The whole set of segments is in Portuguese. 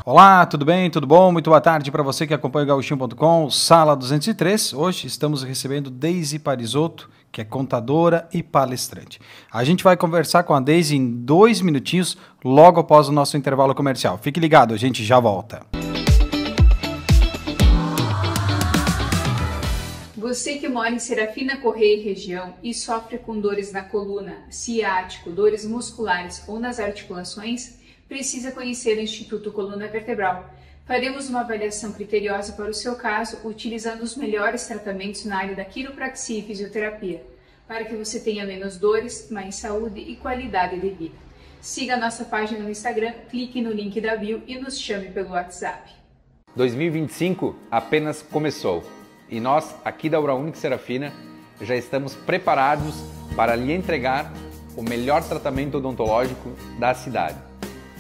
Olá, tudo bem? Tudo bom? Muito boa tarde para você que acompanha o Gauchinho.com, Sala 203. Hoje estamos recebendo Deise Parisotto, que é contadora e palestrante. A gente vai conversar com a Deise em 2 minutinhos, logo após o nosso intervalo comercial. Fique ligado, a gente já volta. Você que mora em Serafina Correia e região e sofre com dores na coluna, ciático, dores musculares ou nas articulações, precisa conhecer o Instituto Coluna Vertebral. Faremos uma avaliação criteriosa para o seu caso, utilizando os melhores tratamentos na área da quiropraxia e fisioterapia, para que você tenha menos dores, mais saúde e qualidade de vida. Siga a nossa página no Instagram, clique no link da bio e nos chame pelo WhatsApp. 2025 apenas começou e nós, aqui da Uraunica Serafina, já estamos preparados para lhe entregar o melhor tratamento odontológico da cidade.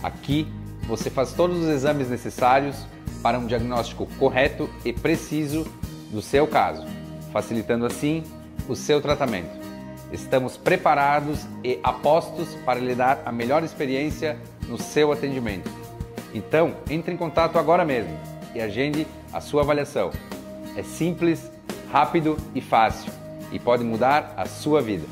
Aqui você faz todos os exames necessários para um diagnóstico correto e preciso do seu caso, facilitando assim o seu tratamento. Estamos preparados e apostos para lhe dar a melhor experiência no seu atendimento. Então, entre em contato agora mesmo e agende a sua avaliação. É simples, rápido e fácil e pode mudar a sua vida.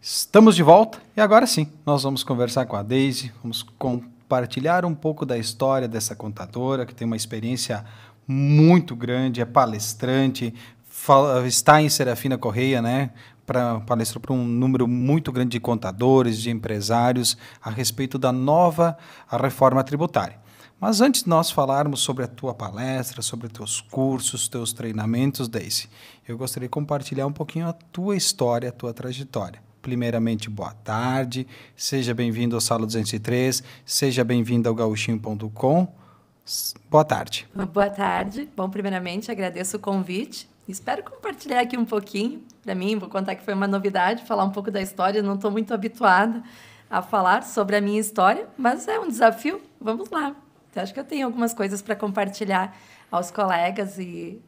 Estamos de volta e agora sim, nós vamos conversar com a Deise, vamos compartilhar um pouco da história dessa contadora que tem uma experiência muito grande, é palestrante, está em Serafina Correia, né? Palestrou para um número muito grande de contadores, de empresários, a respeito da nova reforma tributária. Mas antes de nós falarmos sobre a tua palestra, sobre os teus cursos, teus treinamentos, Deise, eu gostaria de compartilhar um pouquinho a tua história, a tua trajetória. Primeiramente, boa tarde, seja bem-vindo ao Sala 203, seja bem-vindo ao Gauchinho.com. Boa tarde. Boa tarde. Bom, primeiramente, agradeço o convite. Espero compartilhar aqui um pouquinho. Para mim, vou contar que foi uma novidade, falar um pouco da história. Não estou muito habituada a falar sobre a minha história, mas é um desafio. Vamos lá. Eu acho que eu tenho algumas coisas para compartilhar aos colegas e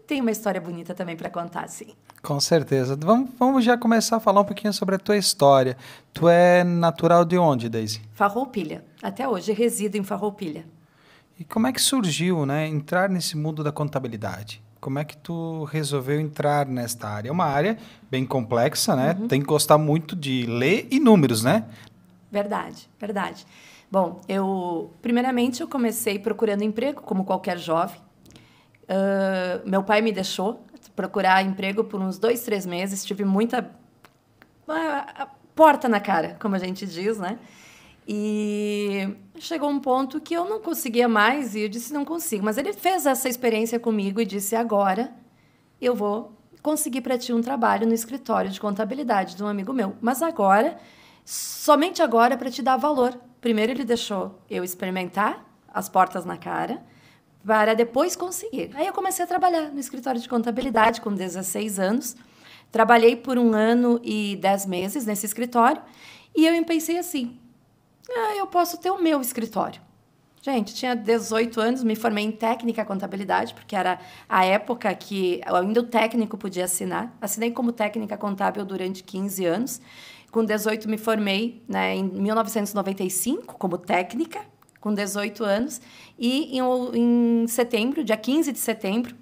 tem uma história bonita também para contar, sim. Com certeza. Vamos já começar a falar um pouquinho sobre a tua história. Tu é natural de onde, Deise? Farroupilha. Até hoje resido em Farroupilha. E como é que surgiu, né, entrar nesse mundo da contabilidade? Como é que tu resolveu entrar nesta área? É uma área bem complexa, né? Uhum. Tem que gostar muito de ler e números, né? Verdade, verdade. Bom, primeiramente eu comecei procurando emprego, como qualquer jovem. Meu pai me deixou procurar emprego por uns 2, 3 meses. Tive muita porta na cara, como a gente diz, né? E chegou um ponto que eu não conseguia mais e eu disse, não consigo. Mas ele fez essa experiência comigo e disse, agora eu vou conseguir para ti um trabalho no escritório de contabilidade de um amigo meu. Mas agora, somente agora, para te dar valor. Primeiro ele deixou eu experimentar as portas na cara para depois conseguir. Aí eu comecei a trabalhar no escritório de contabilidade com 16 anos. Trabalhei por 1 ano e 10 meses nesse escritório e eu pensei assim, eu posso ter o meu escritório. Gente, tinha 18 anos, me formei em técnica contabilidade, porque era a época que ainda o técnico podia assinar. Assinei como técnica contábil durante 15 anos. Com 18 me formei, né, em 1995 como técnica, com 18 anos. E em setembro, dia 15 de setembro,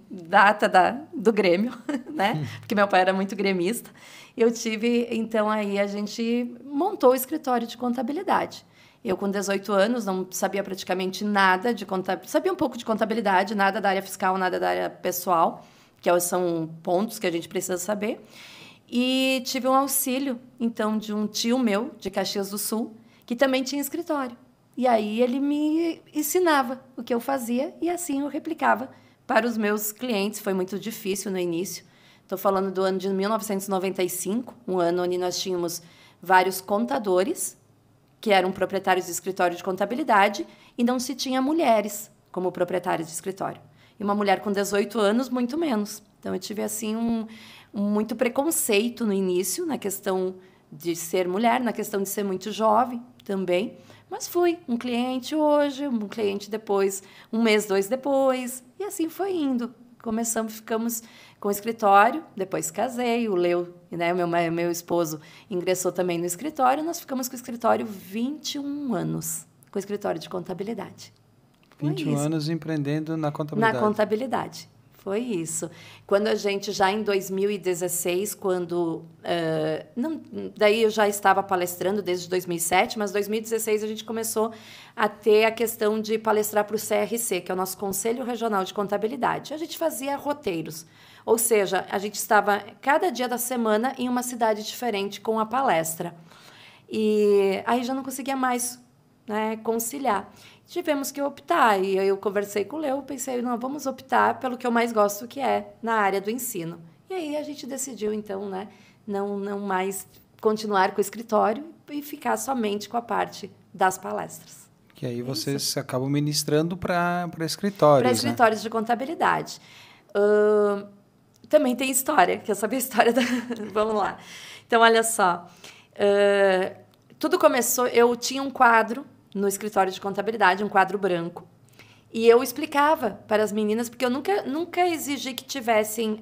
data do Grêmio, né? Porque meu pai era muito gremista. Eu tive, então, aí a gente montou o escritório de contabilidade. Eu, com 18 anos, não sabia praticamente nada de contabilidade. Sabia um pouco de contabilidade, nada da área fiscal, nada da área pessoal, que são pontos que a gente precisa saber. E tive um auxílio, então, de um tio meu, de Caxias do Sul, que também tinha escritório. E aí ele me ensinava o que eu fazia e assim eu replicava para os meus clientes. Foi muito difícil no início. Estou falando do ano de 1995, um ano onde nós tínhamos vários contadores, que eram proprietários de escritório de contabilidade, e não se tinha mulheres como proprietárias de escritório. E uma mulher com 18 anos, muito menos. Então, eu tive, assim, muito preconceito no início, na questão de ser mulher, na questão de ser muito jovem também. Mas fui um cliente hoje, um cliente depois, 1 mês, 2 depois, e assim foi indo. Ficamos com o escritório, depois casei, o Leo, né, meu esposo, ingressou também no escritório, nós ficamos com o escritório 21 anos, com o escritório de contabilidade. 21 anos empreendendo na contabilidade. Na contabilidade. Foi isso. Quando a gente, já em 2016, daí eu já estava palestrando desde 2007, mas em 2016 a gente começou a ter a questão de palestrar para o CRC, que é o nosso Conselho Regional de Contabilidade. A gente fazia roteiros, ou seja, a gente estava cada dia da semana em uma cidade diferente com a palestra. E aí já não conseguia mais, né, conciliar. Tivemos que optar, e eu conversei com o Leo, pensei, não, vamos optar pelo que eu mais gosto, que é na área do ensino. E aí a gente decidiu, então, né, não mais continuar com o escritório e ficar somente com a parte das palestras. Que aí vocês acabam ministrando para escritórios, para escritórios, né, de contabilidade. Também tem história, quer saber a história da... Vamos lá. Então, olha só. Tudo começou, eu tinha um quadro no escritório de contabilidade, um quadro branco. E eu explicava para as meninas, porque eu nunca exigi que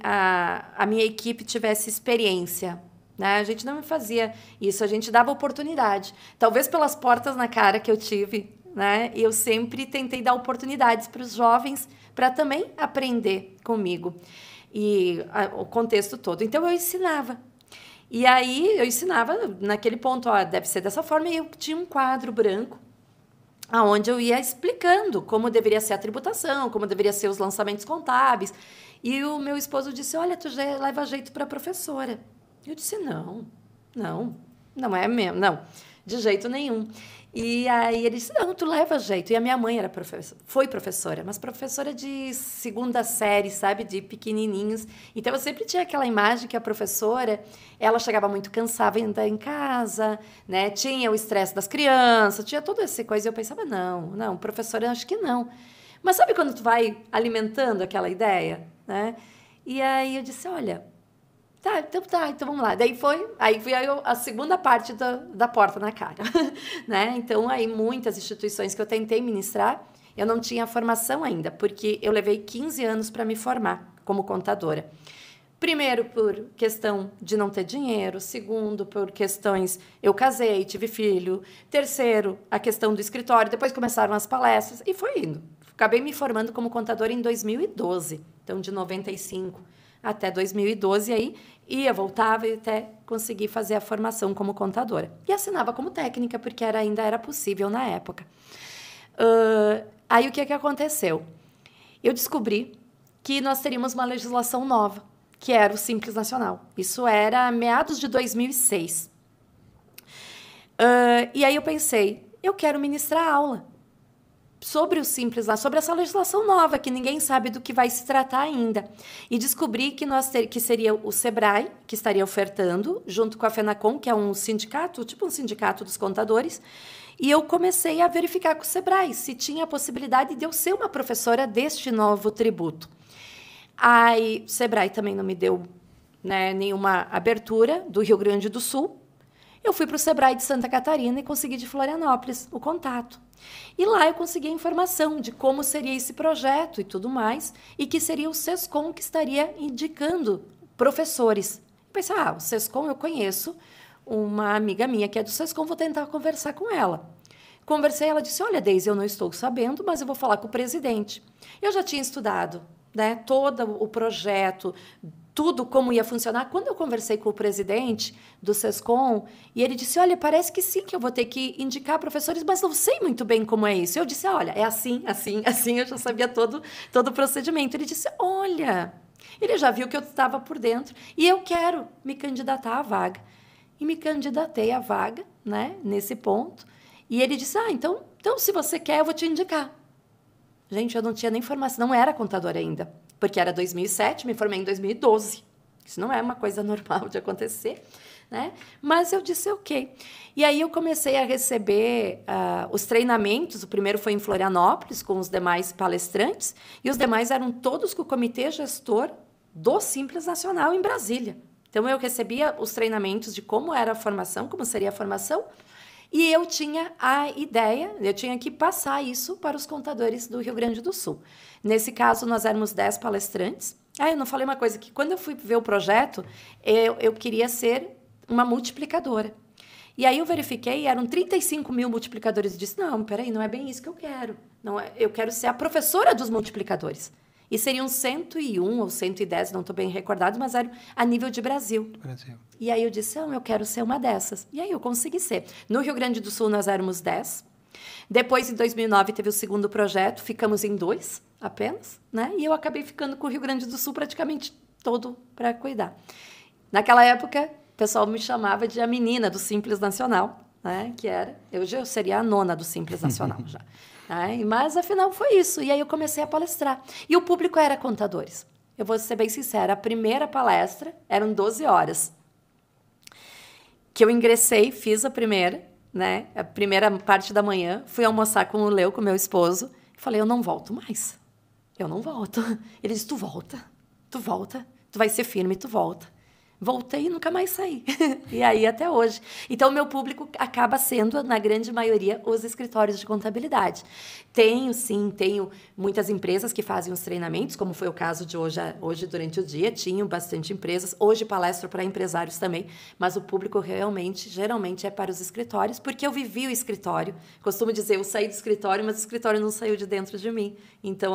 a minha equipe tivesse experiência, né? A gente não fazia isso, a gente dava oportunidade. Talvez pelas portas na cara que eu tive, né? Eu sempre tentei dar oportunidades para os jovens para também aprender comigo. E o contexto todo. Então, eu ensinava. E aí, eu ensinava naquele ponto, deve ser dessa forma, e eu tinha um quadro branco, onde eu ia explicando como deveria ser a tributação, como deveria ser os lançamentos contábeis. E o meu esposo disse, olha, tu já leva jeito para professora. Eu disse, não é mesmo, não, de jeito nenhum. E aí ele disse, não, tu leva jeito. E a minha mãe foi professora, mas professora de 2ª série, sabe, de pequenininhos. Então, eu sempre tinha aquela imagem que a professora, ela chegava muito cansada em casa, né? Tinha o estresse das crianças, tinha toda essa coisa. E eu pensava, não, professora, acho que não. Mas sabe quando tu vai alimentando aquela ideia, né? E aí eu disse, olha... então vamos lá. Aí foi a segunda parte da porta na cara, né? Então, aí muitas instituições que eu tentei ministrar, eu não tinha formação ainda, porque eu levei 15 anos para me formar como contadora. Primeiro, por questão de não ter dinheiro. Segundo, por questões... Eu casei, tive filho. Terceiro, a questão do escritório. Depois começaram as palestras e foi indo. Acabei me formando como contadora em 2012. Então, de 95 até 2012, aí voltava e até consegui fazer a formação como contadora. E assinava como técnica, porque ainda era possível na época. Aí o que aconteceu? Eu descobri que nós teríamos uma legislação nova, que era o Simples Nacional. Isso era meados de 2006. E aí eu pensei, eu quero ministrar aula sobre o Simples, sobre essa legislação nova, que ninguém sabe do que vai se tratar ainda. E descobri que seria o SEBRAE, que estaria ofertando, junto com a FENACON, que é um sindicato, tipo um sindicato dos contadores, e eu comecei a verificar com o SEBRAE se tinha a possibilidade de eu ser uma professora deste novo tributo. Aí o SEBRAE também não me deu, né, nenhuma abertura do Rio Grande do Sul. Eu fui para o SEBRAE de Santa Catarina e consegui de Florianópolis o contato. E lá eu consegui a informação de como seria esse projeto e tudo mais, e que seria o SESCOM que estaria indicando professores. Eu pensei, o SESCOM eu conheço, uma amiga minha que é do SESCOM, vou tentar conversar com ela. Conversei, ela disse, olha, Deise, eu não estou sabendo, mas eu vou falar com o presidente. Eu já tinha estudado, né, todo o projeto, tudo como ia funcionar. Quando eu conversei com o presidente do SESCOM, e ele disse, olha, parece que sim, que eu vou ter que indicar professores, mas não sei muito bem como é isso. Eu disse, olha, é assim, assim, assim, eu já sabia todo o procedimento. Ele disse, olha, ele já viu que eu estava por dentro, e eu quero me candidatar à vaga. E me candidatei à vaga, né, nesse ponto, e ele disse, então se você quer, eu vou te indicar. Gente, eu não tinha nem formação, não era contadora ainda, porque era 2007, me formei em 2012. Isso não é uma coisa normal de acontecer, né? Mas eu disse, ok. E aí eu comecei a receber os treinamentos. O primeiro foi em Florianópolis, com os demais palestrantes, e os demais eram todos com o comitê gestor do Simples Nacional em Brasília. Então, eu recebia os treinamentos de como era a formação, como seria a formação, e eu tinha a ideia, eu tinha que passar isso para os contadores do Rio Grande do Sul. Nesse caso, nós éramos 10 palestrantes. Eu não falei uma coisa, que quando eu fui ver o projeto, eu queria ser uma multiplicadora. E aí eu verifiquei, eram 35 mil multiplicadores. E disse, não, peraí, não é bem isso que eu quero. Não, eu quero ser a professora dos multiplicadores. E seriam 101 ou 110, não estou bem recordado, mas era a nível de Brasil. E aí eu disse, eu quero ser uma dessas. E aí eu consegui ser. No Rio Grande do Sul, nós éramos 10. Depois, em 2009, teve o segundo projeto, ficamos em 2 apenas, né? E eu acabei ficando com o Rio Grande do Sul praticamente todo para cuidar. Naquela época, o pessoal me chamava de a menina do Simples Nacional, né? Que era, eu seria a nona do Simples Nacional já. Mas, afinal, foi isso. E aí eu comecei a palestrar. E o público era contadores. Eu vou ser bem sincera, a primeira palestra eram 12 horas. Que eu ingressei, fiz a primeira, né? A primeira parte da manhã, fui almoçar com o Leo, com meu esposo, e falei, eu não volto mais. Eu não volto. Ele disse, tu volta, tu vai ser firme, tu volta. Voltei e nunca mais saí. E aí até hoje. Então, o meu público acaba sendo, na grande maioria, os escritórios de contabilidade. Tenho muitas empresas que fazem os treinamentos, como foi o caso de hoje durante o dia. Tinham bastante empresas. Hoje palestro para empresários também. Mas o público geralmente é para os escritórios, porque eu vivi o escritório. Costumo dizer, eu saí do escritório, mas o escritório não saiu de dentro de mim. Então,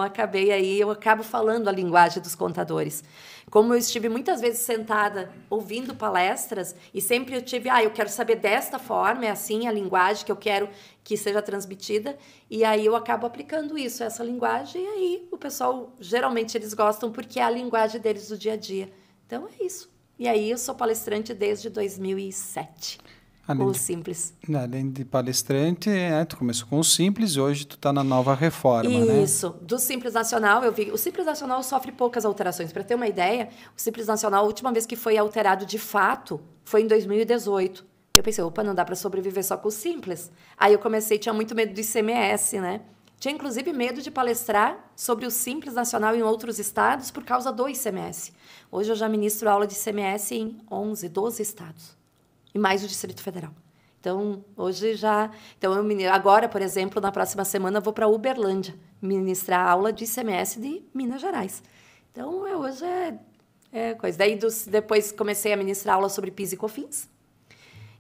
eu acabo falando a linguagem dos contadores. Como eu estive muitas vezes sentada ouvindo palestras e sempre eu tive, eu quero saber desta forma, é assim a linguagem que eu quero que seja transmitida, e aí eu acabo aplicando isso, essa linguagem, e aí o pessoal, geralmente eles gostam porque é a linguagem deles do dia a dia. Então é isso. E aí eu sou palestrante desde 2007. O Simples. Além de palestrante, tu começou com o Simples e hoje tu está na nova reforma, né? Isso. Do Simples Nacional, eu vi... O Simples Nacional sofre poucas alterações. Para ter uma ideia, o Simples Nacional, a última vez que foi alterado de fato, foi em 2018. Eu pensei, não dá para sobreviver só com o Simples. Aí eu tinha muito medo do ICMS, né? Tinha, inclusive, medo de palestrar sobre o Simples Nacional em outros estados por causa do ICMS. Hoje eu já ministro aula de ICMS em 12 estados. E mais o Distrito Federal. Então, hoje já... agora, por exemplo, na próxima semana, eu vou para Uberlândia ministrar aula de ICMS de Minas Gerais. Então, hoje é coisa. Daí, depois, comecei a ministrar aula sobre PIS e COFINS.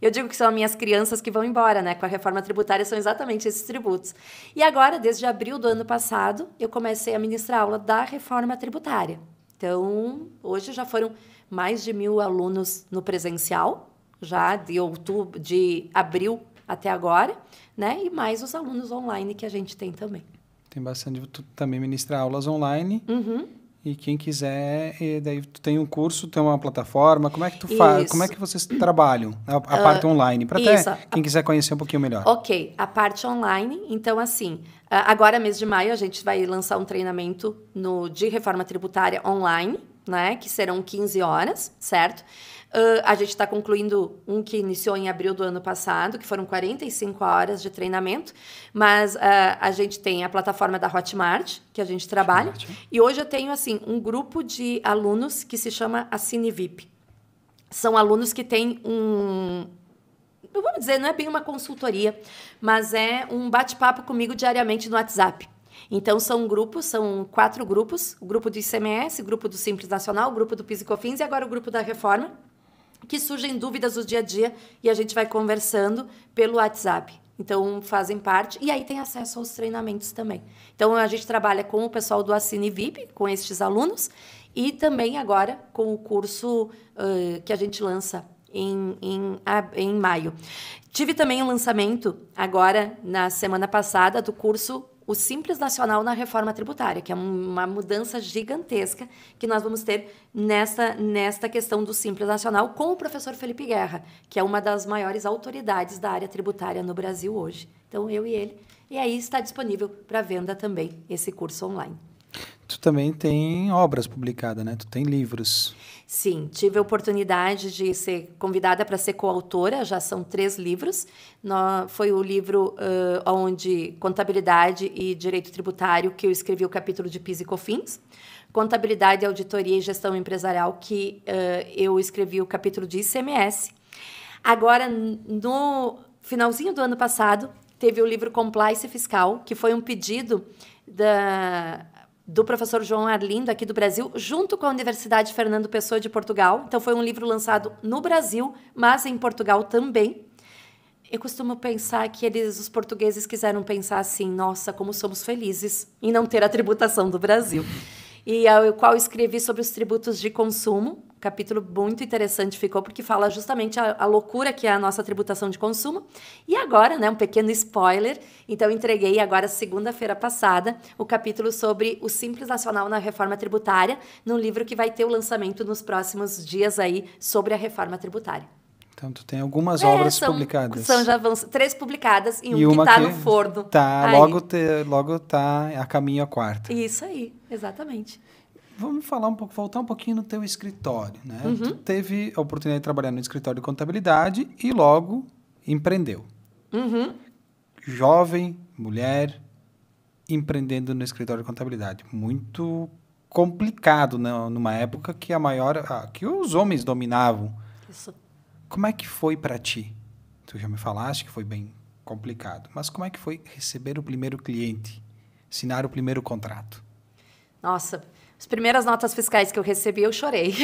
Eu digo que são as minhas crianças que vão embora, né? Com a reforma tributária, são exatamente esses tributos. E agora, desde abril do ano passado, eu comecei a ministrar aula da reforma tributária. Então, hoje já foram mais de 1.000 alunos no presencial, já de abril até agora, né? E mais os alunos online que a gente tem também. Tem bastante. Tu também ministra aulas online. Uhum. E quem quiser, e daí tu tem um curso, tem uma plataforma, como é que tu faz? Como é que vocês trabalham a parte online? Para até quem quiser conhecer um pouquinho melhor. Ok, a parte online, então assim, agora mês de maio a gente vai lançar um treinamento de reforma tributária online, né, que serão 15 horas, certo? A gente está concluindo um que iniciou em abril do ano passado, que foram 45 horas de treinamento, mas a gente tem a plataforma da Hotmart, que a gente trabalha, e hoje eu tenho assim um grupo de alunos que se chama Assine VIP. São alunos que têm vamos dizer, não é bem uma consultoria, mas é um bate-papo comigo diariamente no WhatsApp. Então, são 4 grupos, o grupo do ICMS, o grupo do Simples Nacional, o grupo do PIS e COFINS e agora o grupo da Reforma, que surgem dúvidas do dia a dia e a gente vai conversando pelo WhatsApp. Então, fazem parte e aí tem acesso aos treinamentos também. Então, a gente trabalha com o pessoal do Assine VIP, com estes alunos, e também agora com o curso que a gente lança em maio. Tive também um lançamento agora, na semana passada, do curso O Simples Nacional na Reforma Tributária, que é uma mudança gigantesca que nós vamos ter nesta questão do Simples Nacional com o professor Felipe Guerra, que é uma das maiores autoridades da área tributária no Brasil hoje. Então, eu e ele. E aí está disponível para venda também esse curso online. Tu também tem obras publicadas, né? Tu tem livros. Sim, tive a oportunidade de ser convidada para ser coautora, já são 3 livros. Foi o livro onde Contabilidade e Direito Tributário, que eu escrevi o capítulo de PIS e COFINS. Contabilidade, Auditoria e Gestão Empresarial, que eu escrevi o capítulo de ICMS. Agora, no finalzinho do ano passado, teve o livro Compliance Fiscal, que foi um pedido do professor João Arlindo, aqui do Brasil, junto com a Universidade Fernando Pessoa de Portugal. Então, foi um livro lançado no Brasil, mas em Portugal também. Eu costumo pensar que os portugueses quiseram pensar assim, nossa, como somos felizes em não ter a tributação do Brasil. E o qual escrevi sobre os tributos de consumo. Capítulo muito interessante ficou, porque fala justamente a loucura que é a nossa tributação de consumo. E agora, né, um pequeno spoiler, então entreguei agora, segunda-feira passada, o capítulo sobre o Simples Nacional na Reforma Tributária, num livro que vai ter o lançamento nos próximos dias aí sobre a reforma tributária. Então, tu tem algumas obras publicadas. Já vão 3 publicadas e um que está no forno. Logo tá a caminho a 4ª. Isso aí, exatamente. Vamos voltar um pouquinho no teu escritório, né? Tu teve a oportunidade de trabalhar no escritório de contabilidade e logo empreendeu. Jovem, mulher, empreendendo no escritório de contabilidade. Muito complicado, né? Numa época que que os homens dominavam. Isso. Como é que foi para ti? Tu já me falaste que foi bem complicado, mas como é que foi receber o primeiro cliente, assinar o primeiro contrato? Nossa, as primeiras notas fiscais que eu recebi, eu chorei.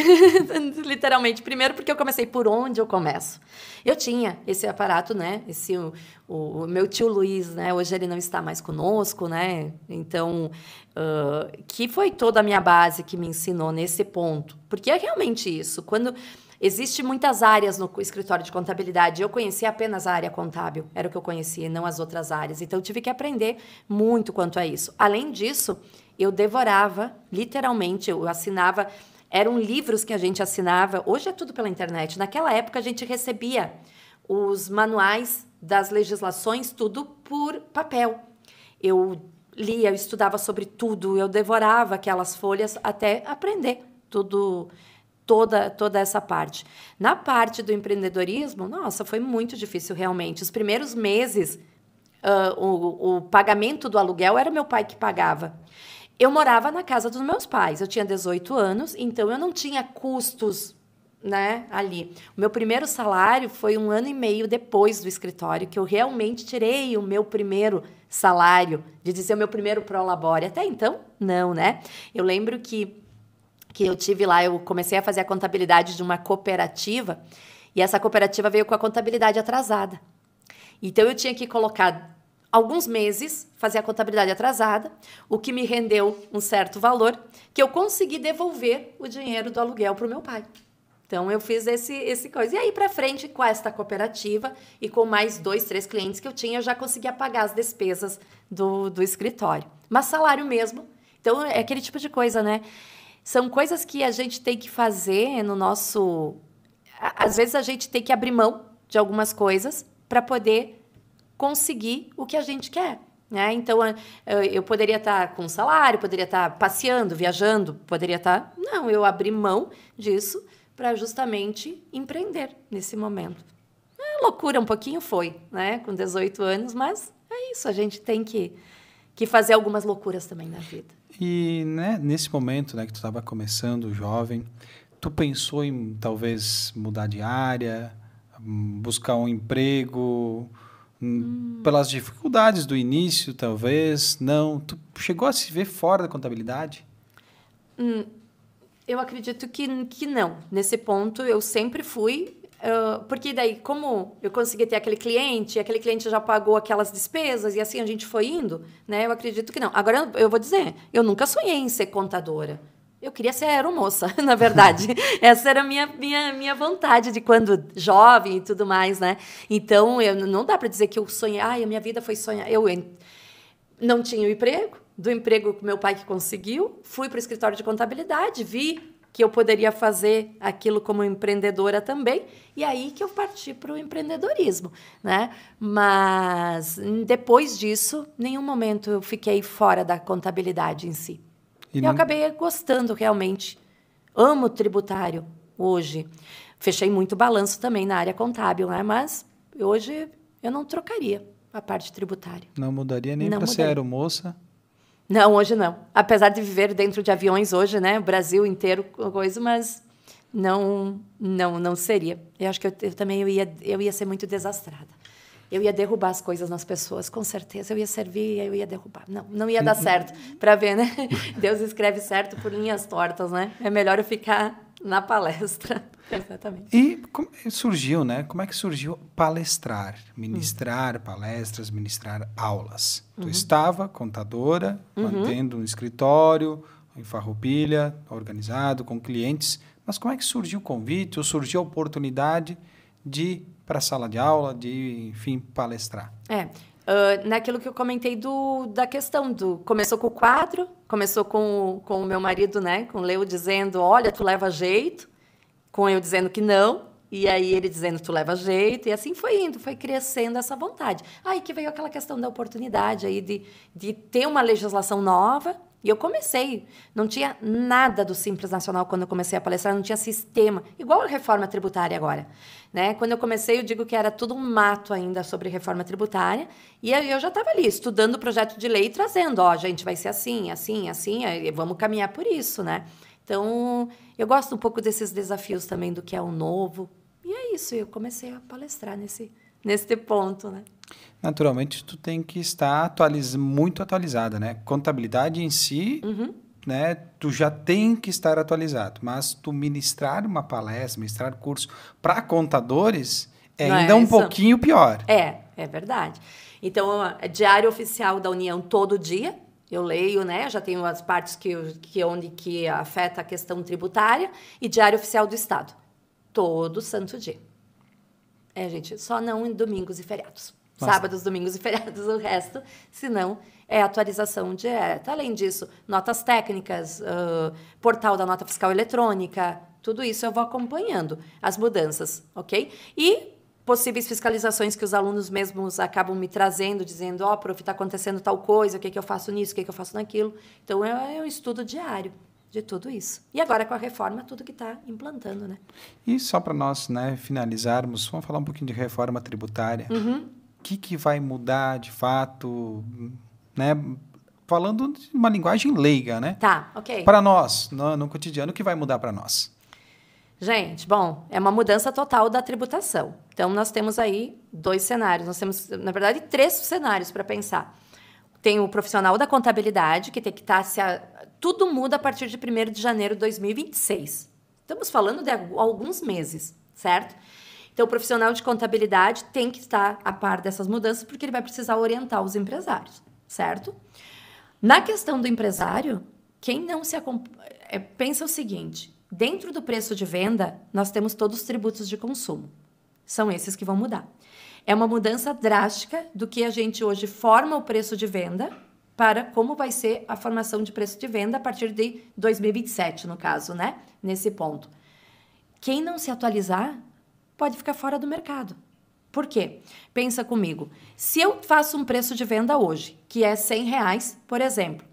Literalmente. Primeiro porque eu comecei por onde eu começo. Eu tinha esse aparato, né? O meu tio Luiz, né? Hoje ele não está mais conosco, né? Então, que foi toda a minha base que me ensinou nesse ponto. Porque é realmente isso. Quando existem muitas áreas no escritório de contabilidade, eu conhecia apenas a área contábil. Era o que eu conhecia, não as outras áreas. Então, eu tive que aprender muito quanto a isso. Além disso, eu devorava, literalmente, eu assinava, eram livros que a gente assinava, hoje é tudo pela internet, naquela época a gente recebia os manuais das legislações, tudo por papel. Eu lia, eu estudava sobre tudo, eu devorava aquelas folhas até aprender toda essa parte. Na parte do empreendedorismo, nossa, foi muito difícil realmente. Os primeiros meses, o pagamento do aluguel era meu pai que pagava. Eu morava na casa dos meus pais, eu tinha 18 anos, então eu não tinha custos, né, ali. O meu primeiro salário foi 1 ano e meio depois do escritório, que eu realmente tirei o meu primeiro salário, de dizer o meu primeiro prolabore. Até então, não, né? Eu lembro que eu tive lá, eu comecei a fazer a contabilidade de uma cooperativa, e essa cooperativa veio com a contabilidade atrasada. Então, eu tinha que colocar alguns meses, fazer a contabilidade atrasada, o que me rendeu um certo valor, que eu consegui devolver o dinheiro do aluguel para o meu pai. Então, eu fiz esse coisa. E aí, para frente, com esta cooperativa e com mais 2, 3 clientes que eu tinha, eu já conseguia pagar as despesas do escritório. Mas salário mesmo. Então, é aquele tipo de coisa, né? São coisas que a gente tem que fazer no nosso... Às vezes a gente tem que abrir mão de algumas coisas para poder conseguir o que a gente quer. Né? Então, eu poderia estar com salário, poderia estar passeando, viajando, poderia estar... Não, eu abri mão disso para justamente empreender nesse momento. Loucura um pouquinho foi, né? Com 18 anos, mas é isso, a gente tem que fazer algumas loucuras também na vida. E né, nesse momento, né, que tu estava começando, jovem, tu pensou em talvez mudar de área, buscar um emprego... Pelas dificuldades do início, talvez, não. Tu chegou a se ver fora da contabilidade? Eu acredito que não. Nesse ponto, eu sempre fui... porque daí, como eu consegui ter aquele cliente já pagou aquelas despesas, e assim a gente foi indo, né? Eu acredito que não. Agora, eu vou dizer, eu nunca sonhei em ser contadora. Eu queria ser aeromoça, na verdade. Essa era a minha vontade de quando jovem e tudo mais, né? Então, não dá para dizer que eu sonhei. A minha vida foi sonhar. Eu não tinha o emprego. Do emprego que meu pai que conseguiu, fui para o escritório de contabilidade, vi que eu poderia fazer aquilo como empreendedora também, e aí que eu parti para o empreendedorismo, né? Mas, depois disso, em nenhum momento eu fiquei fora da contabilidade em si. Eu acabei gostando, realmente. Amo tributário hoje. Fechei muito balanço também na área contábil, né? Mas hoje eu não trocaria a parte tributária. Não mudaria nem para ser aeromoça? Não, hoje não. Apesar de viver dentro de aviões hoje, né? O Brasil inteiro, coisa, mas não seria. Eu acho que eu também ia ser muito desastrada. Eu ia derrubar as coisas nas pessoas, com certeza. Eu ia servir, eu ia derrubar. Não ia dar certo. Para ver, né? Deus escreve certo por linhas tortas, né? É melhor eu ficar na palestra. Exatamente. E como surgiu, né? Como é que surgiu palestrar? Ministrar palestras, ministrar aulas. Tu estava contadora, mantendo um escritório, em Farroupilha, organizado, com clientes. Mas como é que surgiu o convite ou surgiu a oportunidade de ir para a sala de aula, de, enfim, palestrar? Naquilo que eu comentei da questão do... Começou com o quadro, começou com o meu marido, né? Com o Leo dizendo, olha, tu leva jeito. Com eu dizendo que não. E aí ele dizendo, tu leva jeito. E assim foi indo, foi crescendo essa vontade. Aí que veio aquela questão da oportunidade aí de ter uma legislação nova. E eu comecei, não tinha nada do Simples Nacional quando eu comecei a palestrar, não tinha sistema, igual a reforma tributária agora. Né? Quando eu comecei, eu digo que era tudo um mato ainda sobre reforma tributária, e eu já estava ali, estudando o projeto de lei e trazendo, gente, vai ser assim, assim, assim, vamos caminhar por isso, né? Então, eu gosto um pouco desses desafios também do que é o novo, e é isso, eu comecei a palestrar nesse ponto, né? Naturalmente, tu tem que estar muito atualizada, né? Contabilidade em si, né? Tu já tem que estar atualizado. Mas tu ministrar uma palestra, ministrar curso para contadores é ainda um pouquinho pior. É verdade. Então, Diário Oficial da União todo dia, eu leio, né? Já tenho as partes que afeta a questão tributária, e Diário Oficial do Estado, todo santo dia. Gente, só não em domingos e feriados. Nossa. Sábados, domingos e feriados, o resto, senão é atualização direta. Além disso, notas técnicas, portal da nota fiscal eletrônica, tudo isso eu vou acompanhando, as mudanças, ok? E possíveis fiscalizações que os alunos mesmos acabam me trazendo, dizendo, prof, está acontecendo tal coisa, o que eu faço nisso, o que eu faço naquilo. Então, é um estudo diário de tudo isso. E agora, com a reforma, tudo que está implantando, né? E só para nós, né, finalizarmos, vamos falar um pouquinho de reforma tributária. O que vai mudar, de fato, né? Falando de uma linguagem leiga, né? Tá, ok. Para nós, no cotidiano, o que vai mudar para nós? Gente, bom, é uma mudança total da tributação. Então, nós temos aí 2 cenários. Nós temos, na verdade, 3 cenários para pensar. Tem o profissional da contabilidade, que tem que estar... Tudo muda a partir de 1º de janeiro de 2026. Estamos falando de alguns meses, certo? Então, o profissional de contabilidade tem que estar a par dessas mudanças, porque ele vai precisar orientar os empresários, certo? Na questão do empresário, quem não se pensa o seguinte, dentro do preço de venda, nós temos todos os tributos de consumo. São esses que vão mudar. É uma mudança drástica do que a gente hoje forma o preço de venda para como vai ser a formação de preço de venda a partir de 2027, no caso, né? Nesse ponto. Quem não se atualizar pode ficar fora do mercado. Por quê? Pensa comigo. Se eu faço um preço de venda hoje, que é R$100, por exemplo,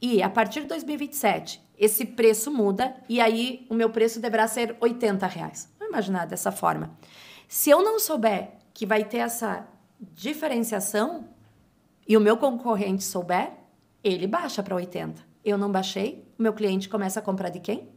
e a partir de 2027 esse preço muda e aí o meu preço deverá ser R$80. Vamos imaginar dessa forma. Se eu não souber que vai ter essa diferenciação e o meu concorrente souber, ele baixa para 80. Eu não baixei, o meu cliente começa a comprar de quem?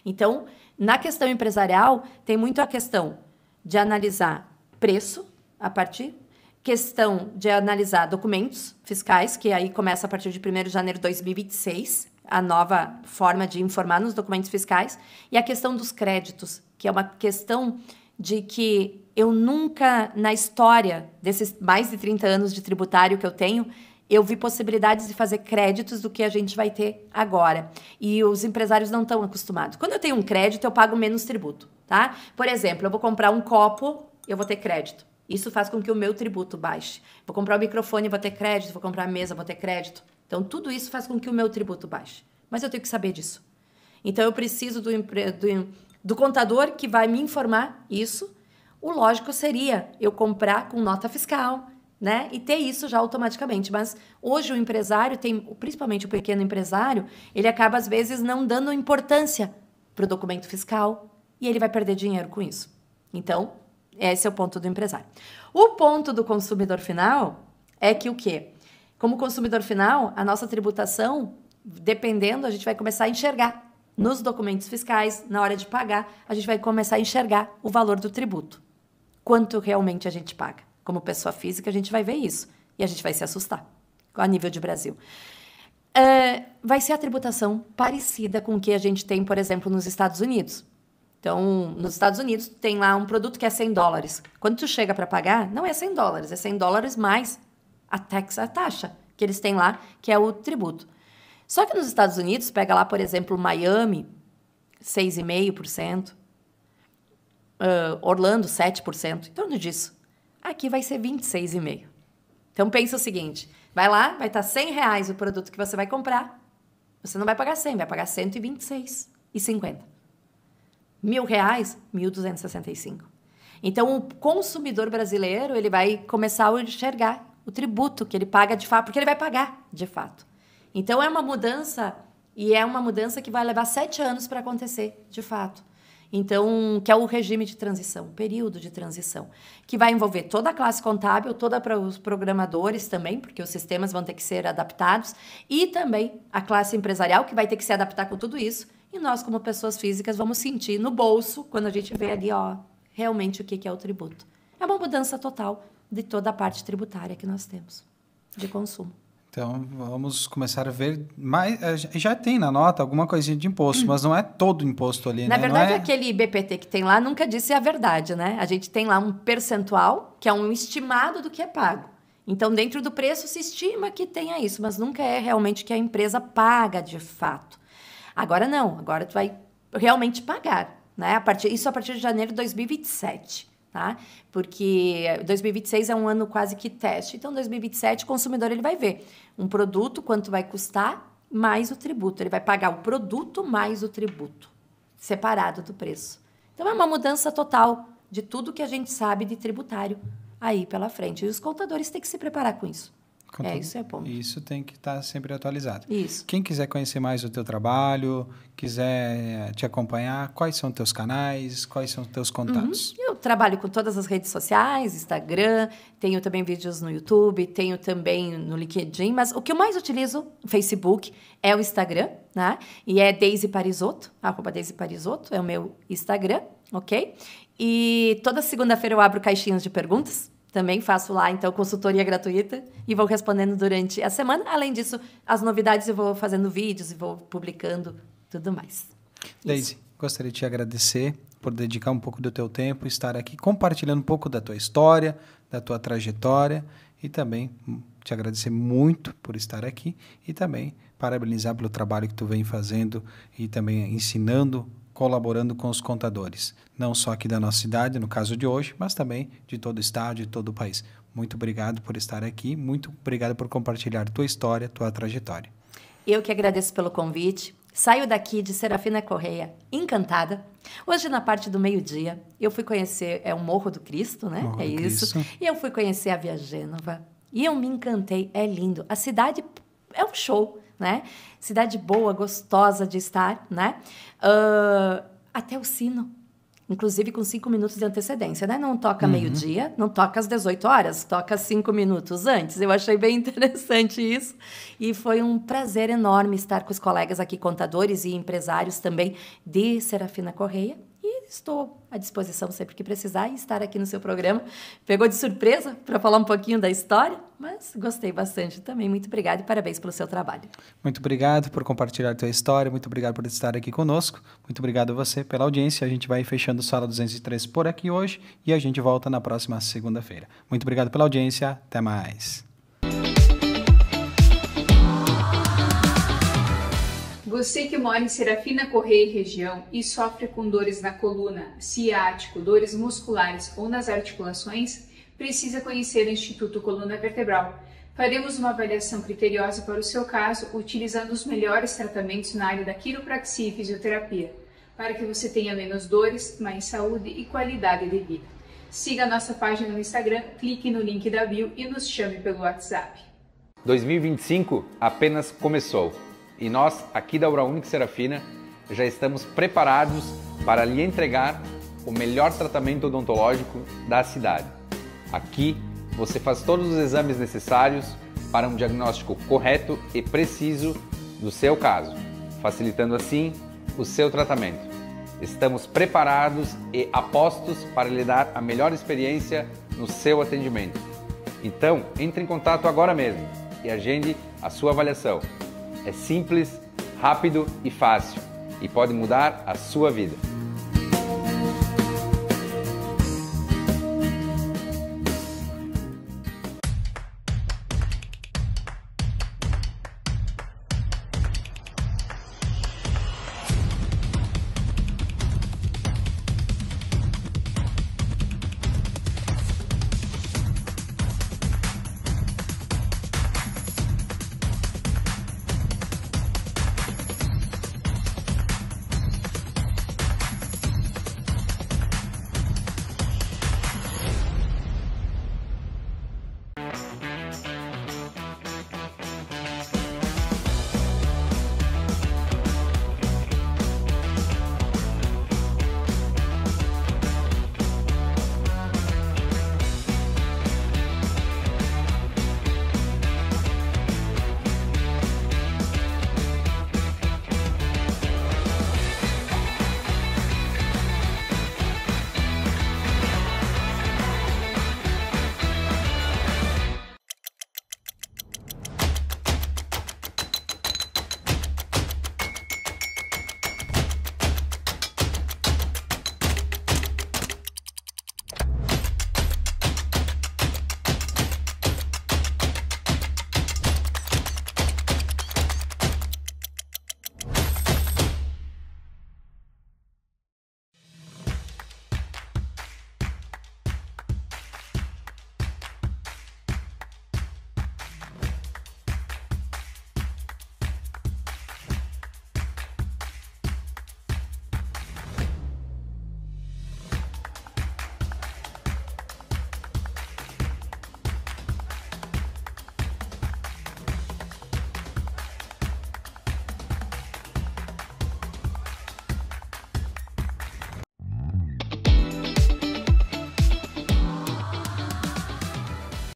Então, na questão empresarial, tem muito a questão de analisar preço a partir, questão de analisar documentos fiscais, que aí começa a partir de 1º de janeiro de 2026, a nova forma de informar nos documentos fiscais, e a questão dos créditos, que é uma questão de que eu nunca, na história desses mais de 30 anos de tributário que eu tenho, eu vi possibilidades de fazer créditos do que a gente vai ter agora. E os empresários não estão acostumados. Quando eu tenho um crédito, eu pago menos tributo, tá? Por exemplo, eu vou comprar um copo, eu vou ter crédito. Isso faz com que o meu tributo baixe. Vou comprar um microfone, vou ter crédito. Vou comprar a mesa, vou ter crédito. Então, tudo isso faz com que o meu tributo baixe. Mas eu tenho que saber disso. Então, eu preciso do contador que vai me informar isso. O lógico seria eu comprar com nota fiscal, né? E ter isso já automaticamente. Mas hoje o empresário principalmente o pequeno empresário, ele acaba, às vezes, não dando importância para o documento fiscal e ele vai perder dinheiro com isso. Então, esse é o ponto do empresário. O ponto do consumidor final é que o quê? Como consumidor final, a nossa tributação, dependendo, a gente vai começar a enxergar nos documentos fiscais, na hora de pagar, a gente vai começar a enxergar o valor do tributo. Quanto realmente a gente paga. Como pessoa física, a gente vai ver isso. E a gente vai se assustar, a nível de Brasil. Vai ser a tributação parecida com o que a gente tem, por exemplo, nos Estados Unidos. Então, nos Estados Unidos, tem lá um produto que é $100. Quando tu chega para pagar, não é $100, é $100 mais a taxa que eles têm lá, que é o tributo. Só que nos Estados Unidos, pega lá, por exemplo, Miami, 6,5%, Orlando, 7%, em torno disso. Aqui vai ser 26,5%. Então, pensa o seguinte, vai lá, vai estar R$100 o produto que você vai comprar, você não vai pagar 100, vai pagar 126,50. R$1.000, 1.265. Então, o consumidor brasileiro, ele vai começar a enxergar o tributo que ele paga de fato, porque ele vai pagar de fato. Então, é uma mudança, e é uma mudança que vai levar 7 anos para acontecer, de fato. Então, que é o regime de transição, período de transição, que vai envolver toda a classe contábil, toda para os programadores também, porque os sistemas vão ter que ser adaptados, e também a classe empresarial, que vai ter que se adaptar com tudo isso, e nós, como pessoas físicas, vamos sentir no bolso, quando a gente vê ali, ó, realmente o que é o tributo. É uma mudança total de toda a parte tributária que nós temos, de consumo. Então, vamos começar a ver mais. Já tem na nota alguma coisinha de imposto, mas não é todo imposto ali, Na né? verdade, não é... aquele BPT que tem lá nunca disse a verdade, né? A gente tem lá um percentual, que é um estimado do que é pago. Então, dentro do preço, se estima que tenha isso, mas nunca é realmente que a empresa paga de fato. Agora não, agora tu vai realmente pagar, né? Isso a partir de janeiro de 2027. Tá? Porque 2026 é um ano quase que teste. Então, 2027, o consumidor ele vai ver um produto, quanto vai custar, mais o tributo. Ele vai pagar o produto mais o tributo, separado do preço. Então, é uma mudança total de tudo que a gente sabe de tributário aí pela frente. E os contadores têm que se preparar com isso. Isso é ponto. Isso tem que estar sempre atualizado. Isso. Quem quiser conhecer mais o teu trabalho, quiser te acompanhar, quais são os teus canais, quais são os teus contatos? Eu trabalho com todas as redes sociais, Instagram, tenho também vídeos no YouTube, tenho também no LinkedIn, mas o que eu mais utilizo no Facebook é o Instagram, né? E é Deise Parisotto, @DeiseParisotto, é o meu Instagram, ok? E toda segunda-feira eu abro caixinhas de perguntas. Também faço lá, então, consultoria gratuita e vou respondendo durante a semana. Além disso, as novidades eu vou fazendo vídeos e vou publicando tudo mais. Deise, gostaria de te agradecer por dedicar um pouco do teu tempo, estar aqui compartilhando um pouco da tua história, da tua trajetória e também te agradecer muito por estar aqui e também parabenizar pelo trabalho que tu vem fazendo e também ensinando colaborando com os contadores, não só aqui da nossa cidade, no caso de hoje, mas também de todo o estado, de todo o país. Muito obrigado por estar aqui, muito obrigado por compartilhar tua história, tua trajetória. Eu que agradeço pelo convite. Saio daqui de Serafina Correia encantada. Hoje, na parte do meio-dia, eu fui conhecer, o Morro do Cristo, né? Morro do isso. Cristo. E eu fui conhecer a Via Gênova. E eu me encantei, é lindo. A cidade é um show, né? Cidade boa, gostosa de estar, né? Até o sino. Inclusive com 5 minutos de antecedência, né? Não toca meio-dia, não toca às 18 horas, toca 5 minutos antes. Eu achei bem interessante isso. E foi um prazer enorme estar com os colegas aqui, contadores e empresários também de Serafina Correia. E estou à disposição sempre que precisar e estar aqui no seu programa. Pegou de surpresa para falar um pouquinho da história, mas gostei bastante também. Muito obrigada e parabéns pelo seu trabalho. Muito obrigado por compartilhar a tua história, muito obrigado por estar aqui conosco, muito obrigado a você pela audiência. A gente vai fechando o Sala 203 por aqui hoje e a gente volta na próxima segunda-feira. Muito obrigado pela audiência, até mais. Você que mora em Serafina Correia e região e sofre com dores na coluna, ciático, dores musculares ou nas articulações, precisa conhecer o Instituto Coluna Vertebral. Faremos uma avaliação criteriosa para o seu caso, utilizando os melhores tratamentos na área da quiropraxia e fisioterapia, para que você tenha menos dores, mais saúde e qualidade de vida. Siga a nossa página no Instagram, clique no link da bio e nos chame pelo WhatsApp. 2025 apenas começou. E nós, aqui da Abraunic Serafina, já estamos preparados para lhe entregar o melhor tratamento odontológico da cidade. Aqui, você faz todos os exames necessários para um diagnóstico correto e preciso do seu caso, facilitando assim o seu tratamento. Estamos preparados e apostos para lhe dar a melhor experiência no seu atendimento. Então, entre em contato agora mesmo e agende a sua avaliação. É simples, rápido e fácil e pode mudar a sua vida.